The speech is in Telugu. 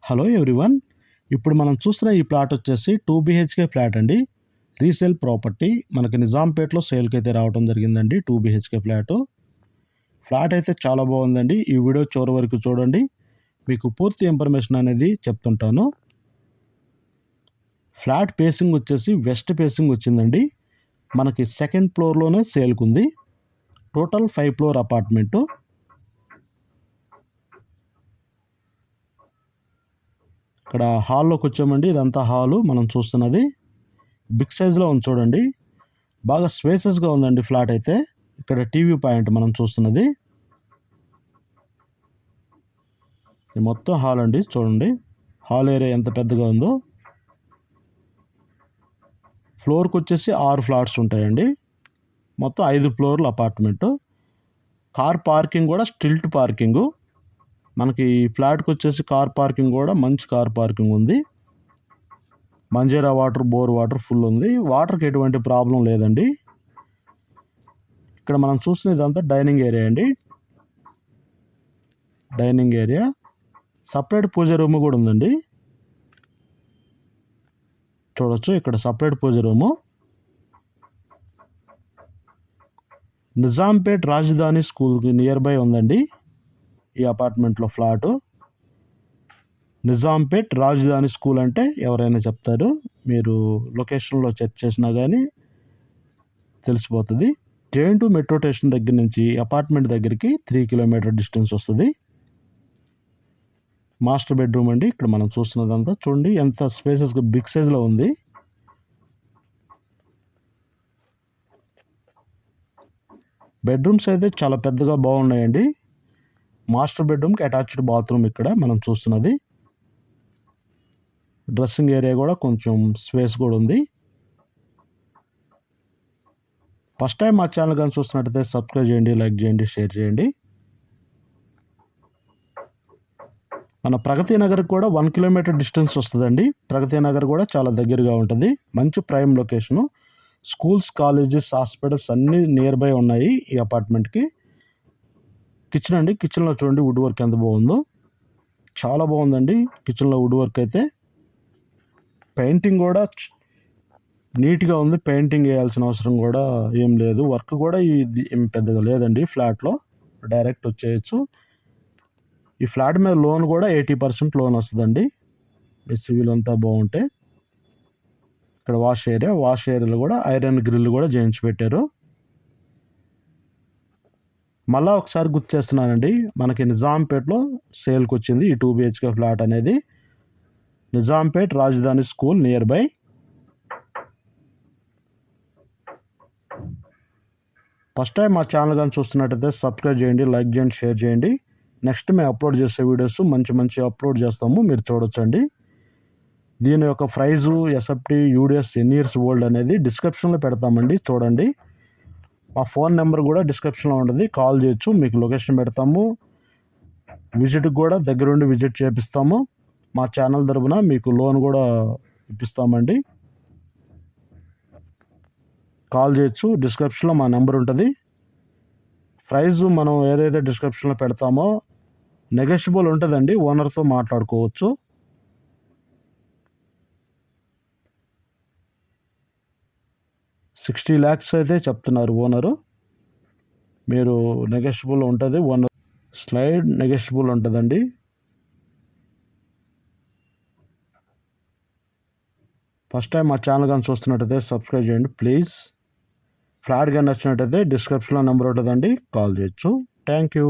Hello everyone. ఇప్పుడు మనం చూస్తున్న ఈ ప్లాట్ వచ్చేసి 2 BHK ఫ్లాట్ అండి. రీసేల్ ప్రాపర్టీ మనకి నిజాంపేటలో సేల్కి అయితే రావడం జరిగిందండి. 2 BHK ఫ్లాట్. ఫ్లాట్ అయితే చాలా బాగుందండి. ఈ వీడియో చివరి వరకు చూడండి, మీకు పూర్తి ఇన్ఫర్మేషన్ అనేది చెప్తుంటాను. ఫ్లాట్ ఫేసింగ్ వచ్చేసి వెస్ట్ ఫేసింగ్ వచ్చిందండి. మనకి సెకండ్ ఫ్లోర్లోనే సేల్కి ఉంది. Total 5 floor apartment. ఇక్కడ హాల్లోకి వచ్చామండి. ఇదంతా హాలు మనం చూస్తున్నది. బిగ్ సైజులో ఉంది చూడండి. బాగా స్పేసెస్గా ఉందండి ఫ్లాట్ అయితే. ఇక్కడ టీవీ పాయింట్ మనం చూస్తున్నది. ఇది మొత్తం హాల్ అండి. చూడండి హాల్ ఏరియా ఎంత పెద్దగా ఉందో. ఫ్లోర్కి వచ్చేసి 6 ఫ్లాట్స్ ఉంటాయండి. మొత్తం 5 ఫ్లోర్ల అపార్ట్మెంటు. కార్ పార్కింగ్ కూడా స్టిల్ట్ పార్కింగు. మనకి ఈ ఫ్లాట్కి వచ్చేసి కార్ పార్కింగ్ కూడా మంచి కార్ పార్కింగ్ ఉంది. Manjeera water, bore water full ఉంది. వాటర్కి ఎటువంటి ప్రాబ్లం లేదండి. ఇక్కడ మనం చూస్తున్న ఇదంతా డైనింగ్ ఏరియా అండి. డైనింగ్ ఏరియా సపరేట్ పూజ రూమ్ కూడా ఉందండి. చూడొచ్చు ఇక్కడ సపరేట్ పూజ రూము. నిజాంపేట్ రాజధాని స్కూల్కి నియర్ బై ఉందండి ఈ అపార్ట్మెంట్లో ఫ్లాటు. నిజాంపేట్ రాజధాని స్కూల్ అంటే ఎవరైనా చెప్తారు. మీరు లొకేషన్లో చెక్ చేసినా కానీ తెలిసిపోతుంది. ట్రైన్ టు మెట్రో స్టేషన్ దగ్గర నుంచి అపార్ట్మెంట్ దగ్గరికి 3 కిలోమీటర్ డిస్టెన్స్ వస్తుంది. మాస్టర్ బెడ్రూమ్ అండి. ఇక్కడ మనం చూస్తున్నదంతా చూడండి ఎంత స్పేసెస్గా బిగ్ సైజ్లో ఉంది. బెడ్రూమ్స్ అయితే చాలా పెద్దగా బాగున్నాయండి. మాస్టర్ బెడ్రూమ్కి అటాచ్డ్ బాత్రూమ్ ఇక్కడ మనం చూస్తున్నది. డ్రెస్సింగ్ ఏరియా కూడా కొంచెం స్పేస్ కూడా ఉంది. ఫస్ట్ టైం మా ఛానల్ కానీ చూస్తున్నట్టయితే సబ్స్క్రైబ్ చేయండి, లైక్ చేయండి, షేర్ చేయండి. మన ప్రగతి నగర్కి కూడా 1 కిలోమీటర్ డిస్టెన్స్ వస్తుందండి. ప్రగతి నగర్ కూడా చాలా దగ్గరగా ఉంటుంది. మంచి prime location. Schools, colleges, hospitals అన్నీ నియర్ బై ఉన్నాయి ఈ అపార్ట్మెంట్కి. కిచెన్ అండి. కిచెన్లో చూడండి వుడ్ వర్క్ ఎంత బాగుందో. చాలా బాగుందండి కిచెన్లో వుడ్ వర్క్ అయితే. పెయింటింగ్ కూడా నీట్గా ఉంది. పెయింటింగ్ వేయాల్సిన అవసరం కూడా ఏం లేదు. వర్క్ కూడా ఇది ఏం పెద్దగా లేదండి. ఫ్లాట్లో డైరెక్ట్ వచ్చేయచ్చు. ఈ ఫ్లాట్ మీద లోన్ కూడా 80% లోన్ వస్తుందండి. మీ సివిల్ అంతా బాగుంటే. ఇక్కడ వాష్ ఏరియాలో కూడా ఐరన్ గ్రిల్ కూడా చేయించి పెట్టారు. మళ్ళా ఒకసారి గుర్తు చేస్తున్నానండి, మనకి నిజాంపేట్లో సేల్కి వచ్చింది ఈ 2 BHK ఫ్లాట్ అనేది. నిజాంపేట్ రాజధాని school near by. First time మా ఛానల్ కానీ చూస్తున్నట్టయితే సబ్స్క్రైబ్ చేయండి, లైక్ చేయండి, షేర్ చేయండి. నెక్స్ట్ మేము అప్లోడ్ చేసే వీడియోస్ మంచి అప్లోడ్ చేస్తాము, మీరు చూడొచ్చండి. దీని యొక్క ప్రైజు, ఎస్ఎఫ్టీ, యూడిఎస్ ఎన్ని ఇయర్స్ ఓల్డ్ అనేది డిస్క్రిప్షన్లో పెడతామండి. చూడండి. మా ఫోన్ నెంబర్ కూడా డిస్క్రిప్షన్లో ఉంటుంది. కాల్ చేయొచ్చు. మీకు లొకేషన్ పెడతాము. విజిట్కి కూడా దగ్గరుండి విజిట్ చేపిస్తాము. మా ఛానల్ తరపున మీకు లోన్ కూడా ఇప్పిస్తామండి. కాల్ చేయొచ్చు. డిస్క్రిప్షన్లో మా నెంబర్ ఉంటుంది. ప్రైజు మనం ఏదైతే డిస్క్రిప్షన్లో పెడతామో నెగోషియబుల్ ఉంటుందండి. ఓనర్తో మాట్లాడుకోవచ్చు. $60 lakhs అయితే చెప్తున్నారు ఓనరు. మీరు నెగోషియబుల్ ఉంటుంది. ఓనర్ స్లైడ్ నెగోషియబుల్ ఉంటుందండి. ఫస్ట్ టైం మా ఛానల్ కానీ చూస్తున్నట్టయితే సబ్స్క్రైబ్ చేయండి ప్లీజ్. ఫ్లాట్ కానీ నచ్చినట్టయితే డిస్క్రిప్షన్లో నెంబర్ ఉంటుందండి. కాల్ చేయొచ్చు. Thank you.